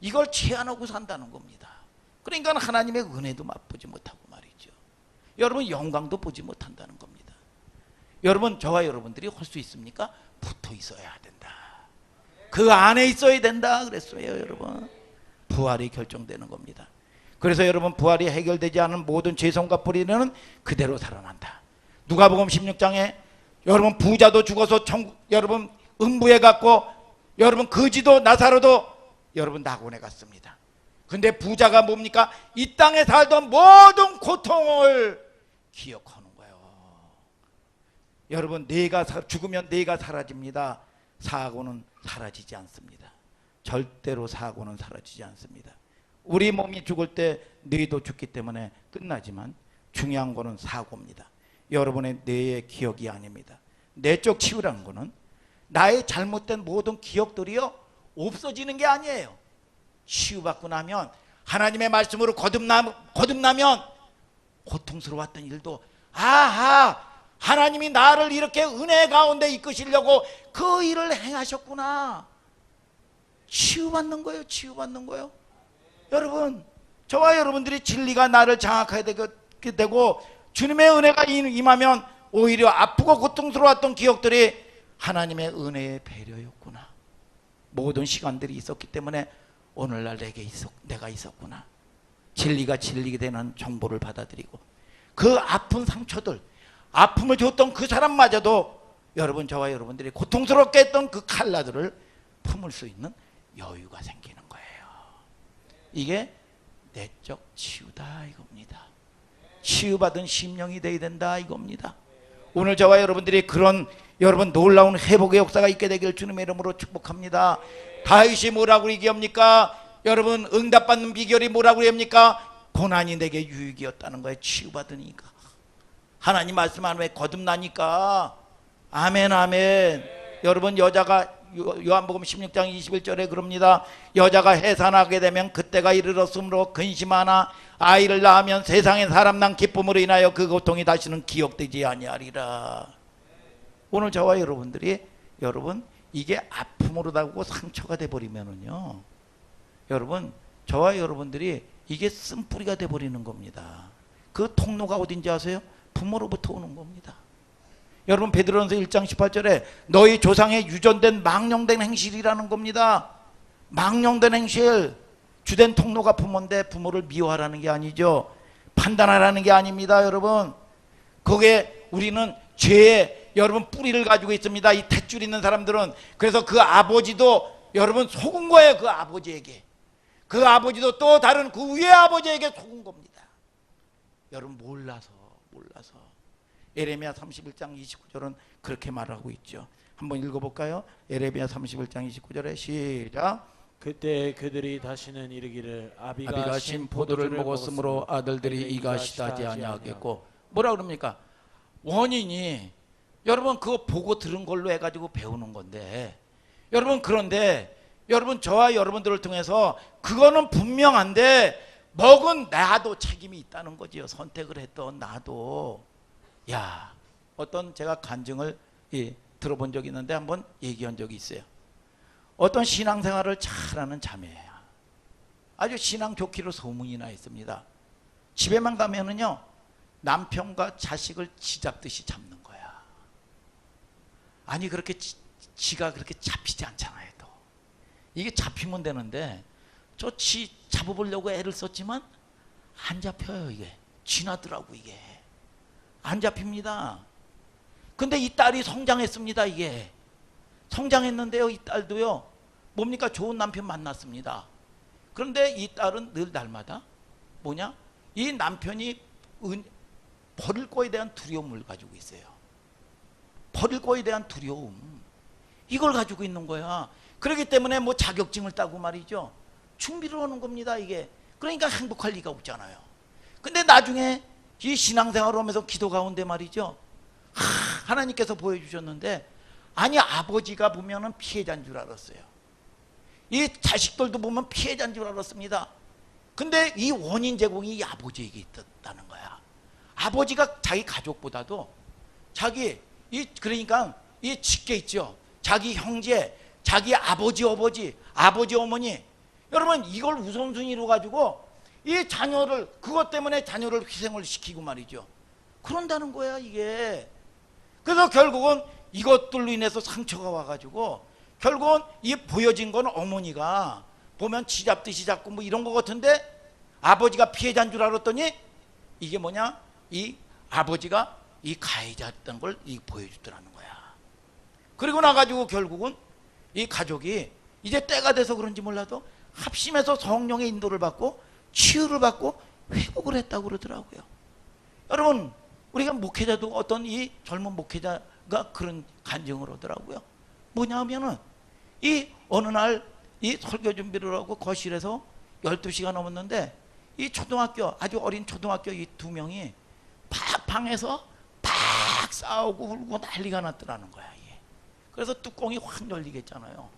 이걸 제한하고 산다는 겁니다. 그러니까 하나님의 은혜도 맛보지 못하고 말이죠. 여러분 영광도 보지 못한다는 겁니다. 여러분 저와 여러분들이 할 수 있습니까? 붙어 있어야 된다. 그 안에 있어야 된다 그랬어요. 여러분 부활이 결정되는 겁니다. 그래서 여러분 부활이 해결되지 않은 모든 죄성과 뿌리는 그대로 살아난다. 누가복음 16장에 여러분 부자도 죽어서 여러분 음부에 갔고 여러분 거지도 나사로도 여러분 낙원에 갔습니다. 근데 부자가 뭡니까? 이 땅에 살던 모든 고통을 기억하는 거예요. 여러분 내가 죽으면 내가 사라집니다. 사고는 사라지지 않습니다. 절대로 사고는 사라지지 않습니다. 우리 몸이 죽을 때 뇌도 죽기 때문에 끝나지만 중요한 거는 사고입니다. 여러분의 뇌의 기억이 아닙니다. 내적 치유라는 거는 나의 잘못된 모든 기억들이요 없어지는 게 아니에요. 치유받고 나면 하나님의 말씀으로 거듭나면 고통스러웠던 일도 아하 하나님이 나를 이렇게 은혜 가운데 이끄시려고 그 일을 행하셨구나. 치유받는 거예요. 치유받는 거예요. 여러분 저와 여러분들이 진리가 나를 장악하게 되고 주님의 은혜가 임하면 오히려 아프고 고통스러웠던 기억들이 하나님의 은혜의 배려였구나. 모든 시간들이 있었기 때문에 오늘날 내가 있었구나. 진리가 진리게 되는 정보를 받아들이고 그 아픈 상처들 아픔을 줬던 그 사람마저도 여러분 저와 여러분들이 고통스럽게 했던 그 칼라들을 품을 수 있는 여유가 생기는 거예요. 이게 내적 치유다 이겁니다. 치유받은 심령이 되어야 된다 이겁니다. 오늘 저와 여러분들이 그런 여러분 놀라운 회복의 역사가 있게 되길 주님의 이름으로 축복합니다. 다윗이 뭐라고 얘기합니까? 여러분 응답받는 비결이 뭐라고 얘기합니까? 고난이 내게 유익이었다는 거예요. 치유받으니까 하나님 말씀 안에 거듭나니까. 아멘 아멘. 여러분 여자가 요한복음 16장 21절에 그럽니다. 여자가 해산하게 되면 그때가 이르렀으므로 근심하나 아이를 낳으면 세상에 사람 난 기쁨으로 인하여 그 고통이 다시는 기억되지 아니하리라. 오늘 저와 여러분들이 여러분 이게 아픔으로 다고 상처가 돼버리면은요 여러분 저와 여러분들이 이게 쓴뿌리가 돼버리는 겁니다. 그 통로가 어딘지 아세요? 부모로부터 오는 겁니다. 여러분 베드로전서 1장 18절에 너희 조상의 유전된 망령된 행실이라는 겁니다. 망령된 행실. 주된 통로가 부모인데 부모를 미워하라는 게 아니죠. 판단하라는 게 아닙니다. 여러분 그게 우리는 죄의 여러분 뿌리를 가지고 있습니다. 이 탯줄 있는 사람들은. 그래서 그 아버지도 여러분 속은 거예요. 그 아버지에게. 그 아버지도 또 다른 그 위의 아버지에게 속은 겁니다. 여러분 몰라서. 에레미야 31장 29절은 그렇게 말하고 있죠. 한번 읽어볼까요? 에레미야 31장 29절에 시작. 그때 그들이 다시는 이르기를 아비가 신 포도를 먹었으므로 아들들이 이가 시다지 아니하겠고. 뭐라 그럽니까? 원인이 여러분 그거 보고 들은 걸로 해가지고 배우는 건데 여러분 그런데 여러분 저와 여러분들을 통해서 그거는 분명한데 먹은 나도 책임이 있다는 거지요. 선택을 했던 나도. 야, 어떤 제가 간증을 들어본 적이 있는데 한번 얘기한 적이 있어요. 어떤 신앙생활을 잘하는 자매예요. 아주 신앙 좋기로 소문이 나 있습니다. 집에만 가면은요 남편과 자식을 쥐잡듯이 잡는 거야. 아니 그렇게 지가 그렇게 잡히지 않잖아요. 또 이게 잡히면 되는데 저 쥐 잡아보려고 애를 썼지만 안 잡혀요. 이게 쥐나더라고. 이게 안 잡힙니다. 근데 이 딸이 성장했습니다. 이게 성장했는데요 이 딸도요 뭡니까? 좋은 남편 만났습니다. 그런데 이 딸은 늘 날마다 뭐냐? 이 남편이 버릴 거에 대한 두려움을 가지고 있어요. 버릴 거에 대한 두려움, 이걸 가지고 있는 거야. 그렇기 때문에 뭐 자격증을 따고 말이죠 준비를 하는 겁니다. 이게 그러니까 행복할 리가 없잖아요. 근데 나중에 이 신앙생활을 하면서 기도 가운데 말이죠 하나님께서 보여주셨는데 아니 아버지가 보면은 피해자인 줄 알았어요. 이 자식들도 보면 피해자인 줄 알았습니다. 근데 이 원인 제공이 이 아버지에게 있었다는 거야. 아버지가 자기 가족보다도 자기 그러니까 이 직계 있죠. 자기 형제, 자기 아버지 어머니 여러분 이걸 우선순위로 가지고 이 자녀를 그것 때문에 자녀를 희생을 시키고 말이죠. 그런다는 거야 이게. 그래서 결국은 이것들로 인해서 상처가 와가지고 결국은 이 보여진 건 어머니가 보면 쥐잡듯이 잡고 뭐 이런 거 같은데 아버지가 피해자인 줄 알았더니 이게 뭐냐? 이 아버지가 이 가해자였던 걸 보여주더라는 거야. 그리고 나가지고 결국은 이 가족이 이제 때가 돼서 그런지 몰라도 합심해서 성령의 인도를 받고 치유를 받고 회복을 했다고 그러더라고요. 여러분 우리가 목회자도 어떤 이 젊은 목회자가 그런 간증을 하더라고요. 뭐냐 하면은 이 어느 날 이 설교 준비를 하고 거실에서 12시가 넘었는데 이 초등학교 아주 어린 초등학교 이 두 명이 방에서 팍 싸우고 울고 난리가 났더라는 거야. 이게. 그래서 뚜껑이 확 열리겠잖아요.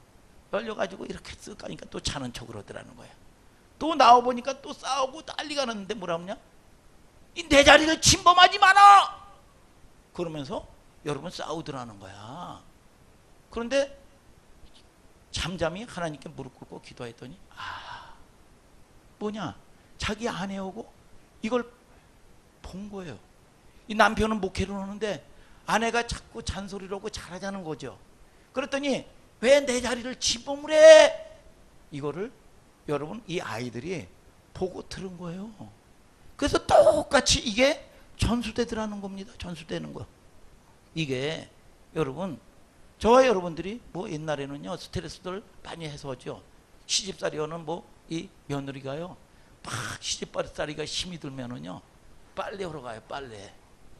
열려가지고 이렇게 쓱 가니까 또 자는 척을 하더라는 거야. 또 나와보니까 또 싸우고 난리가 났는데 뭐라 하냐? 내 자리를 침범하지 마라! 그러면서 여러분 싸우더라는 거야. 그런데 잠잠히 하나님께 무릎 꿇고 기도했더니 뭐냐? 자기 아내하고 이걸 본 거예요. 이 남편은 목회를 하는데 아내가 자꾸 잔소리를 하고 잘하자는 거죠. 그랬더니 왜 내 자리를 침범을 해? 이거를 여러분 이 아이들이 보고 들은 거예요. 그래서 똑같이 이게 전수되더라는 겁니다. 전수되는 거. 이게 여러분 저와 여러분들이 뭐 옛날에는요 스트레스들 많이 해소하죠. 시집살이 하는 뭐 이 며느리가요 막 시집살이가 힘이 들면은요 빨래하러 가요.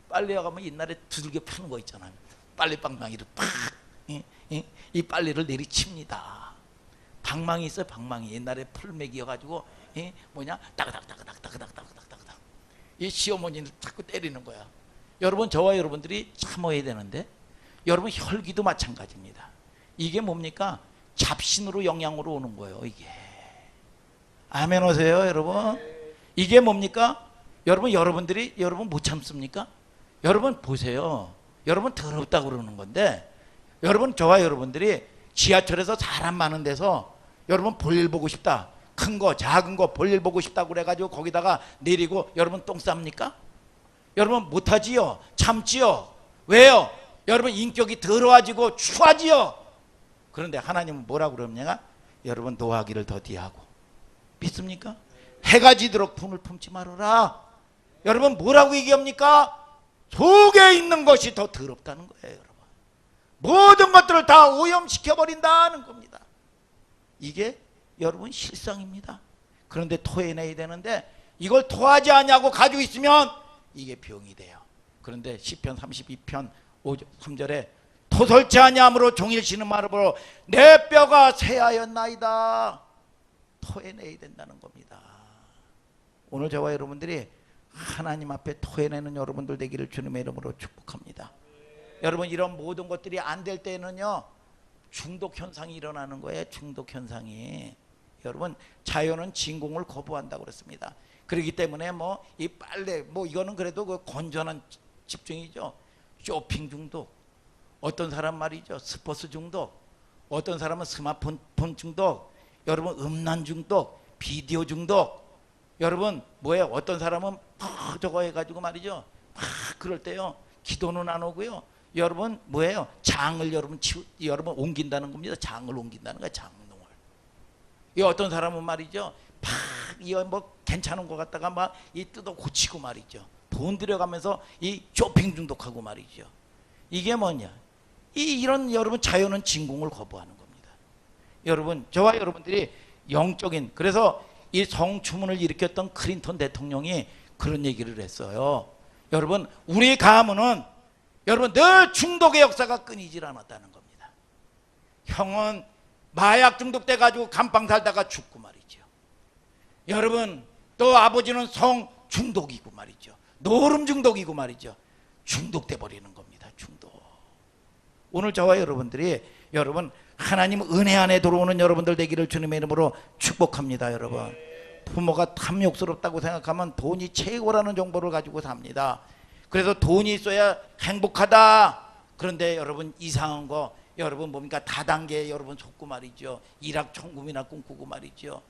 빨래하러 가면 옛날에 두들겨 펴는 거 있잖아요. 빨래방망이를 팍 이 빨래를 내리칩니다. 방망이 있어요. 방망이 옛날에 풀맥이어가지고 뭐냐 따그닥따그닥따그닥따그닥따그닥 이 시어머니를 자꾸 때리는 거야. 여러분 저와 여러분들이 참아야 되는데 여러분 혈기도 마찬가지입니다. 이게 뭡니까? 잡신으로 영향으로 오는 거예요. 이게 아멘 오세요 여러분. 이게 뭡니까? 여러분들이 못 참습니까? 여러분 보세요. 여러분 더럽다고 그러는 건데 여러분 저와 여러분들이 지하철에서 사람 많은 데서 여러분 볼일 보고 싶다. 큰 거 작은 거 볼일 보고 싶다고 그래가지고 거기다가 내리고 여러분 똥 쌉니까? 여러분 못하지요? 참지요? 왜요? 여러분 인격이 더러워지고 추하지요? 그런데 하나님은 뭐라고 그러느냐? 여러분 노하기를 더디하고. 믿습니까? 해가 지도록 품을 품지 말아라. 여러분 뭐라고 얘기합니까? 속에 있는 것이 더 더럽다는 거예요. 여러분 모든 것들을 다 오염시켜버린다는 겁니다. 이게 여러분 실상입니다. 그런데 토해내야 되는데 이걸 토하지 않냐고 가지고 있으면 이게 병이 돼요. 그런데 시편 32편 3절에 토설치 아니함으로 종일 쉬는 말으로 내 뼈가 쇠하였나이다. 토해내야 된다는 겁니다. 오늘 저와 여러분들이 하나님 앞에 토해내는 여러분들 되기를 주님의 이름으로 축복합니다. 여러분 이런 모든 것들이 안 될 때는요 중독 현상이 일어나는 거예요. 중독 현상이. 여러분 자연은 진공을 거부한다고 그랬습니다. 그렇기 때문에 뭐 이 빨래 뭐 이거는 그래도 그 건전한 집중이죠. 쇼핑 중독, 어떤 사람 말이죠 스포츠 중독, 어떤 사람은 스마트폰 중독, 여러분 음란 중독, 비디오 중독. 여러분 뭐예요? 어떤 사람은 저거 해가지고 말이죠 막 그럴 때요 기도는 안 오고요. 여러분 뭐예요? 장을 여러분 옮긴다는 겁니다. 장을 옮긴다는 거야. 장롱을. 이 어떤 사람은 말이죠 막 이거 뭐 괜찮은 것 같다가 막 이 뜯어 고치고 말이죠. 돈 들여가면서 이 쇼핑 중독하고 말이죠. 이게 뭐냐? 이런 여러분 자연은 진공을 거부하는 겁니다. 여러분 저와 여러분들이 영적인 그래서 이 성추문을 일으켰던 클린턴 대통령이 그런 얘기를 했어요. 여러분 우리 가문은 여러분 늘 중독의 역사가 끊이질 않았다는 겁니다. 형은 마약 중독돼 가지고 감방 살다가 죽고 말이죠. 여러분 또 아버지는 성 중독이고 말이죠. 노름 중독이고 말이죠. 중독돼 버리는 겁니다. 중독. 오늘 저와 여러분들이 여러분 하나님 은혜 안에 들어오는 여러분들 되기를 주님의 이름으로 축복합니다. 여러분 부모가 탐욕스럽다고 생각하면 돈이 최고라는 정보를 가지고 삽니다. 그래서 돈이 있어야 행복하다. 그런데 여러분 이상한 거 여러분 뭡니까? 다단계 여러분 속고 말이죠. 일확천금이나 꿈꾸고 말이죠.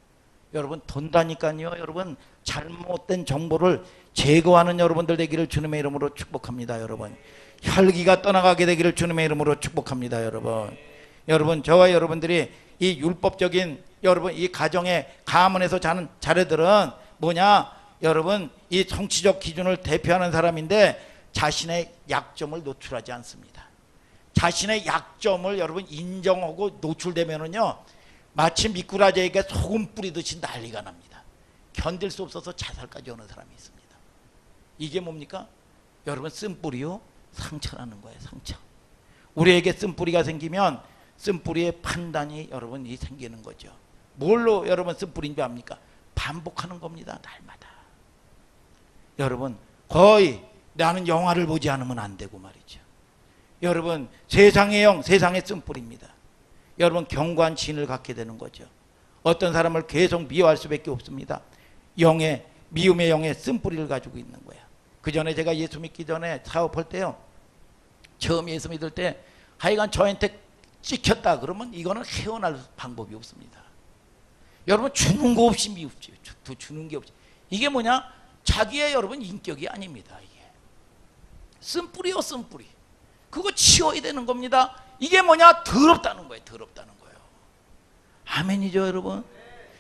여러분 돈다니까요. 여러분 잘못된 정보를 제거하는 여러분들 되기를 주님의 이름으로 축복합니다. 여러분 혈기가 떠나가게 되기를 주님의 이름으로 축복합니다. 여러분 저와 여러분들이 이 율법적인 여러분 이 가정의 가문에서 자는 자녀들은 뭐냐? 여러분 이 성취적 기준을 대표하는 사람인데 자신의 약점을 노출하지 않습니다. 자신의 약점을 여러분 인정하고 노출되면은요 마치 미꾸라지에게 소금 뿌리듯이 난리가 납니다. 견딜 수 없어서 자살까지 오는 사람이 있습니다. 이게 뭡니까? 여러분 쓴뿌리요 상처라는 거예요. 상처. 우리에게 쓴뿌리가 생기면 쓴뿌리의 판단이 여러분이 생기는 거죠. 뭘로 여러분 쓴뿌리인 줄 압니까? 반복하는 겁니다. 날마다. 여러분 거의 나는 영화를 보지 않으면 안 되고 말이죠. 여러분 세상의 영, 세상의 쓴뿌리입니다. 여러분 견고한 진을 갖게 되는 거죠. 어떤 사람을 계속 미워할 수밖에 없습니다. 영의 미움의 영의 쓴뿌리를 가지고 있는 거야. 그 전에 제가 예수 믿기 전에 사업할 때요. 처음 예수 믿을 때 하여간 저한테 찍혔다 그러면 이거는 헤어날 방법이 없습니다. 여러분 주는 거 없이 미웁죠. 주는 게 없이. 이게 뭐냐? 자기의 여러분 인격이 아닙니다. 이게 쓴뿌리요 쓴뿌리. 그거 치워야 되는 겁니다. 이게 뭐냐? 더럽다는 거예요. 더럽다는 거예요. 아멘이죠 여러분.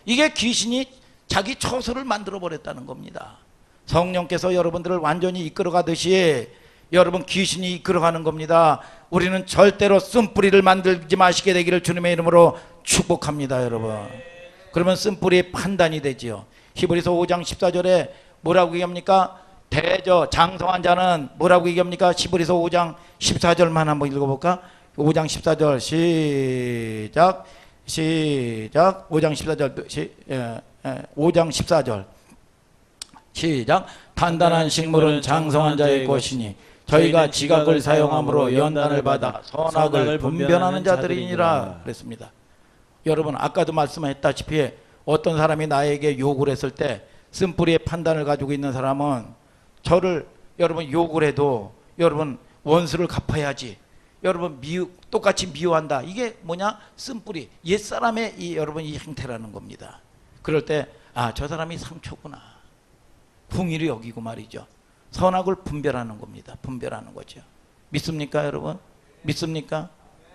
이게 귀신이 자기 처소를 만들어 버렸다는 겁니다. 성령께서 여러분들을 완전히 이끌어 가듯이 여러분 귀신이 이끌어가는 겁니다. 우리는 절대로 쓴뿌리를 만들지 마시게 되기를 주님의 이름으로 축복합니다. 여러분 그러면 쓴뿌리의 판단이 되지요. 히브리서 5장 14절에 뭐라고 얘기합니까? 대저 장성한 자는 뭐라고 얘기합니까? 히브리서 5장 14절만 한번 읽어볼까? 5장 14절 시작 5장 14절 5장 14절 시작. 단단한 식물은 장성한 자의 것이니 저희가 지각을 사용함으로 연단을 받아 선악을 분별하는 자들이니라 그랬습니다. 여러분 아까도 말씀했다시피 어떤 사람이 나에게 욕을 했을 때 쓴뿌리의 판단을 가지고 있는 사람은 저를 여러분 욕을 해도 여러분 원수를 갚아야지. 여러분 똑같이 미워한다. 이게 뭐냐? 쓴뿌리 옛사람의 이 여러분 이 행태라는 겁니다. 그럴 때 아, 저 사람이 상처구나. 궁의를 여기고 말이죠. 선악을 분별하는 겁니다. 분별하는 거죠. 믿습니까 여러분? 믿습니까?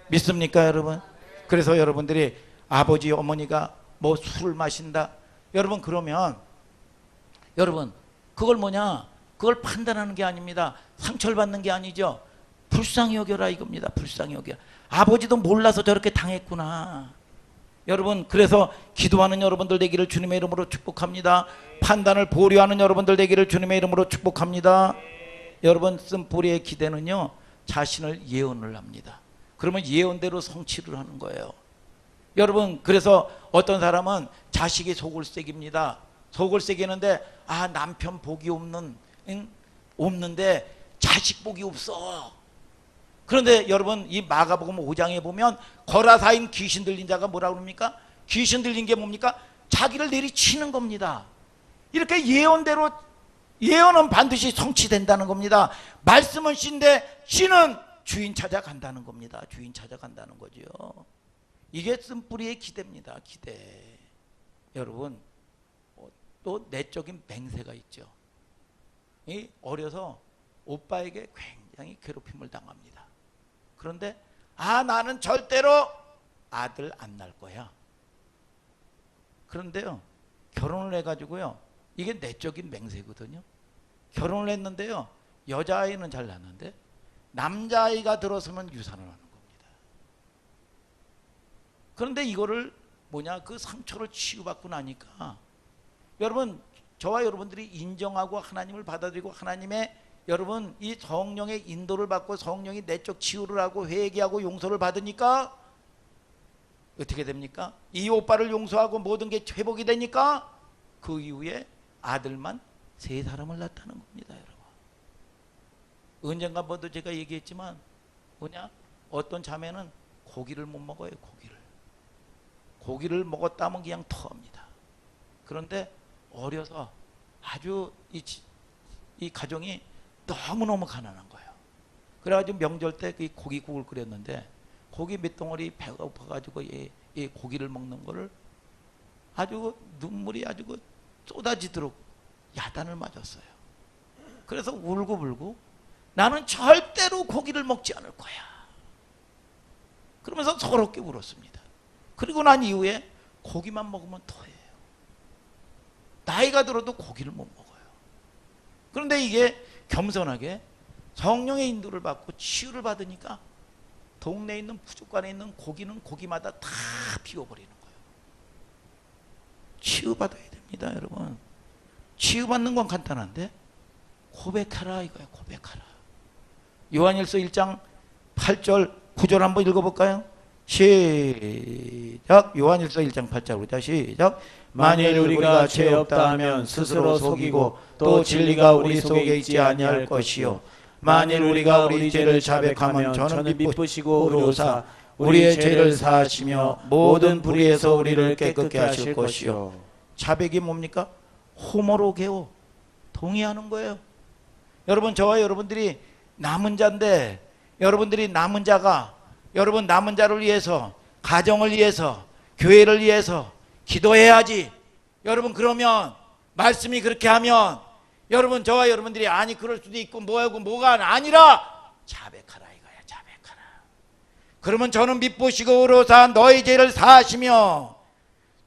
믿습니까 여러분? 그래서 여러분들이 아버지 어머니가 뭐 술을 마신다 여러분 그러면 여러분 그걸 뭐냐 그걸 판단하는 게 아닙니다. 상처를 받는 게 아니죠. 불쌍히 여겨라 이겁니다. 불쌍히 여겨. 아버지도 몰라서 저렇게 당했구나. 여러분 그래서 기도하는 여러분들 되기를 주님의 이름으로 축복합니다. 판단을 보류하는 여러분들 되기를 주님의 이름으로 축복합니다. 여러분 쓴뿌리의 기대는요 자신을 예언을 합니다. 그러면 예언대로 성취를 하는 거예요. 여러분 그래서 어떤 사람은 자식이 속을 새깁니다. 속을 새기는데 아 남편 복이 없는데 자식 복이 없어. 그런데 여러분 이 마가복음 5장에 보면 거라사인 귀신 들린 자가 뭐라 그럽니까? 귀신 들린 게 뭡니까? 자기를 내리치는 겁니다. 이렇게 예언대로 예언은 반드시 성취된다는 겁니다. 말씀은 씨인데 씨는 주인 찾아간다는 겁니다. 주인 찾아간다는 거죠. 이게 쓴뿌리의 기대입니다. 기대. 여러분 또 내적인 맹세가 있죠. 어려서 오빠에게 굉장히 괴롭힘을 당합니다. 그런데 아 나는 절대로 아들 안 낳을 거야. 그런데요 결혼을 해가지고요 이게 내적인 맹세거든요. 결혼을 했는데요 여자아이는 잘 낳는데 남자아이가 들어서면 유산을 하는 겁니다. 그런데 이거를 뭐냐 그 상처를 치유받고 나니까 여러분 저와 여러분들이 인정하고 하나님을 받아들이고 하나님의 여러분 이 성령의 인도를 받고 성령이 내적 치유를 하고 회개하고 용서를 받으니까 어떻게 됩니까? 이 오빠를 용서하고 모든 게 회복이 되니까 그 이후에 아들만 3사람을 낳았다는 겁니다. 여러분 언젠가 뭐도 제가 얘기했지만 뭐냐 어떤 자매는 고기를 못 먹어요. 고기를 먹었다면 그냥 토합니다. 그런데 어려서 아주 이 가정이 너무너무 가난한 거예요. 그래가지고 명절 때 그 고기국을 끓였는데 고기 몇 덩어리 배가 고파가지고 이 고기를 먹는 거를 아주 눈물이 아주 쏟아지도록 야단을 맞았어요. 그래서 울고불고 나는 절대로 고기를 먹지 않을 거야. 그러면서 서럽게 울었습니다. 그리고 난 이후에 고기만 먹으면 토해요. 나이가 들어도 고기를 못 먹어요. 그런데 이게 겸손하게 성령의 인도를 받고 치유를 받으니까 동네에 있는 부족간에 있는 고기는 고기마다 다 비워버리는 거예요. 치유받아야 됩니다. 여러분 치유받는 건 간단한데 고백하라 이거야. 고백하라. 요한일서 1장 8절 9절 한번 읽어볼까요? 시작. 요한일서 1장 8절부터 시작. 만일 우리가 죄 없다 하면 스스로 속이고 또 진리가 우리 속에 있지 아니할 것이요 만일 우리가 우리 죄를 자백하면 저는 미쁘시고 의로사 우리의 죄를 사하시며 모든 불의에서 우리를 깨끗게 하실 것이요. 자백이 뭡니까? 호모로게오 동의하는 거예요. 여러분 저와 여러분들이 남은 자인데 여러분들이 남은 자가 여러분 남은 자를 위해서 가정을 위해서 교회를 위해서 기도해야지. 여러분 그러면 말씀이 그렇게 하면 여러분 저와 여러분들이 아니 그럴 수도 있고 뭐하고 뭐가 아니라 자백하라 이거야. 자백하라. 그러면 저는 미쁘시고 의로사 너희 죄를 사하시며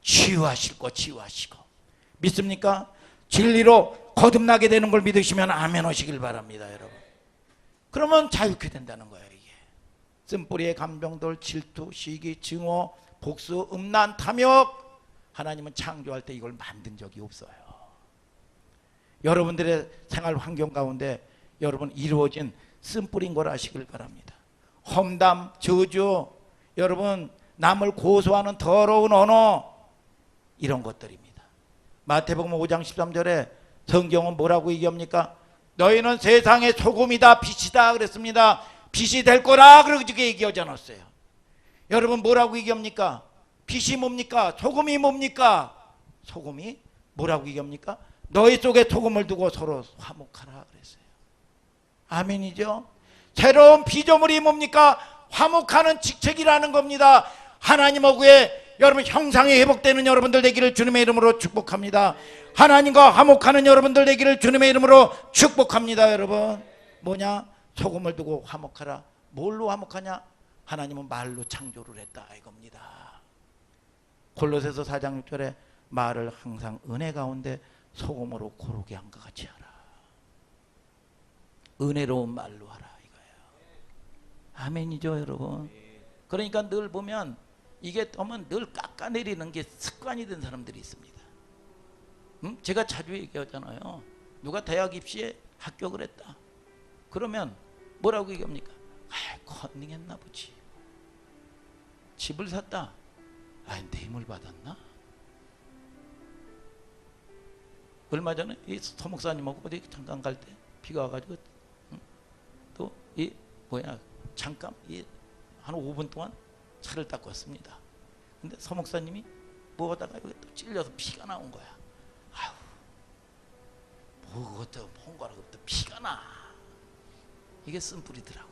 치유하실 거 치유하시고 믿습니까? 진리로 거듭나게 되는 걸 믿으시면 아멘 하시길 바랍니다. 여러분 그러면 자유케 된다는 거예요. 이게 쓴뿌리의 간병들 질투 시기 증오 복수 음란 탐욕 하나님은 창조할 때 이걸 만든 적이 없어요. 여러분들의 생활 환경 가운데 여러분 이루어진 쓴뿌리인 걸 아시길 바랍니다. 험담 저주 여러분 남을 고소하는 더러운 언어 이런 것들입니다. 마태복음 5장 13절에 성경은 뭐라고 얘기합니까? 너희는 세상의 소금이다 빛이다 그랬습니다. 빛이 될 거라 그렇게 얘기하지 않았어요. 여러분 뭐라고 얘기합니까? 빛이 뭡니까? 소금이 뭡니까? 소금이 뭐라고 얘기합니까? 너희 속에 소금을 두고 서로 화목하라 그랬어요. 아멘이죠? 새로운 피조물이 뭡니까? 화목하는 직책이라는 겁니다. 하나님하고의 여러분 형상이 회복되는 여러분들 되기를 주님의 이름으로 축복합니다. 하나님과 화목하는 여러분들 되기를 주님의 이름으로 축복합니다. 여러분 뭐냐? 소금을 두고 화목하라. 뭘로 화목하냐? 하나님은 말로 창조를 했다 이겁니다. 골로새서 4장 6절에 말을 항상 은혜 가운데 소금으로 고르게 한 것 같이 하라. 은혜로운 말로 하라 이거예요. 아멘이죠 여러분. 그러니까 늘 보면 이게 오면 늘 깎아내리는 게 습관이 된 사람들이 있습니다. 제가 자주 얘기하잖아요. 누가 대학 입시에 합격을 했다. 그러면 뭐라고 얘기합니까? 컨닝했나 보지. 집을 샀다. 뇌물 받았나? 얼마 전에 이 서목사님하고 어디 잠깐 갈 때 비가 와가지고 또 이 뭐야 잠깐 한 5분 동안 차를 닦고 왔습니다. 근데 서목사님이 뭐 하다가 여기 또 찔려서 피가 나온 거야. 아유, 뭐 그것도 뭔가라고 또 피가 나. 이게 쓴뿌리더라고.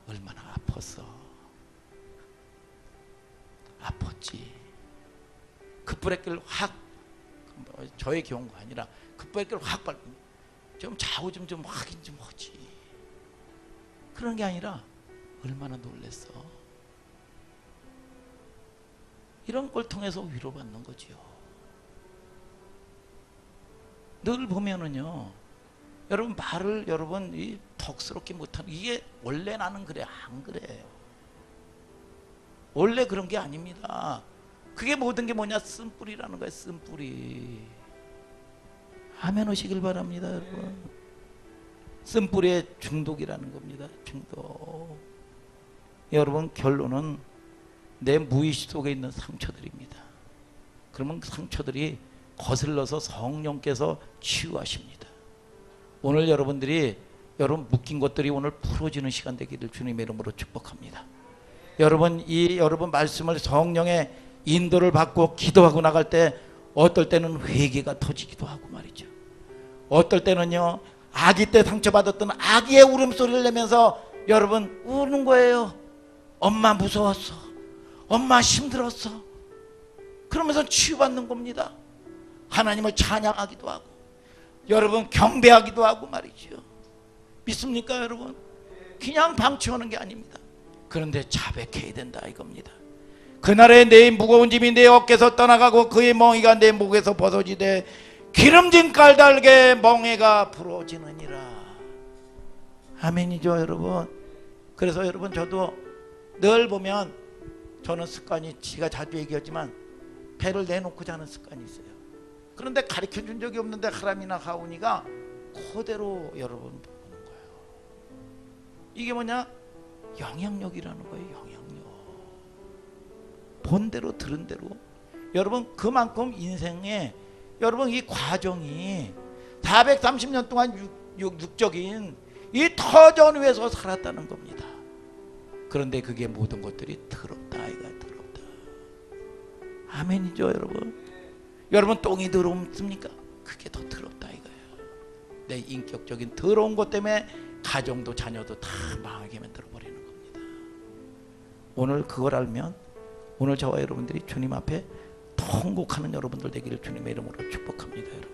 얼마나 아팠어. 아팠지. 급브레이크를 확, 저의 경우가 아니라 급브레이크를 확 밟으면 좀 좌우좀 좀 확인 좀 하지. 그런 게 아니라 얼마나 놀랬어. 이런 걸 통해서 위로받는 거지요. 늘 보면은요, 여러분 말을 여러분 이 덕스럽게 못하는 이게 원래 나는 그래 안 그래요. 원래 그런 게 아닙니다. 그게 모든 게 뭐냐? 쓴뿌리라는 거예요. 쓴뿌리. 아멘 오시길 바랍니다 여러분. 쓴뿌리의 중독이라는 겁니다. 중독. 여러분 결론은 내 무의식 속에 있는 상처들입니다. 그러면 그 상처들이 거슬러서 성령께서 치유하십니다. 오늘 여러분들이 여러분 묶인 것들이 오늘 풀어지는 시간 되기를 주님의 이름으로 축복합니다. 여러분 이 여러분 말씀을 성령의 인도를 받고 기도하고 나갈 때 어떨 때는 회개가 터지기도 하고 말이죠. 어떨 때는요 아기 때 상처받았던 아기의 울음소리를 내면서 여러분 우는 거예요. 엄마 무서웠어. 엄마 힘들었어. 그러면서 치유받는 겁니다. 하나님을 찬양하기도 하고 여러분 경배하기도 하고 말이죠. 믿습니까 여러분? 그냥 방치하는 게 아닙니다. 그런데 자백해야 된다 이겁니다. 그날에 내 무거운 짐이 내 어깨에서 떠나가고 그의 멍에가 내 목에서 벗어지되 기름진 깔달게 멍에가 부러지느니라. 아멘이죠 여러분. 그래서 여러분 저도 늘 보면 저는 습관이 제가 자주 얘기하지만 배를 내놓고 자는 습관이 있어요. 그런데 가르쳐준 적이 없는데 하람이나 하온이가 그대로 여러분 보는 거예요. 이게 뭐냐? 영향력이라는 거예요. 영향력. 본 대로 들은 대로 여러분 그만큼 인생에 여러분 이 과정이 430년 동안 육적인 이 터전 위에서 살았다는 겁니다. 그런데 그게 모든 것들이 더럽다 아이가 더럽다. 아멘이죠 여러분. 여러분 똥이 더럽습니까? 그게 더 더럽다 이거예요. 내 인격적인 더러운 것 때문에 가정도 자녀도 다 망하게 만들어 버리는 겁니다. 오늘 그걸 알면 오늘 저와 여러분들이 주님 앞에 통곡하는 여러분들 되기를 주님의 이름으로 축복합니다. 여러분.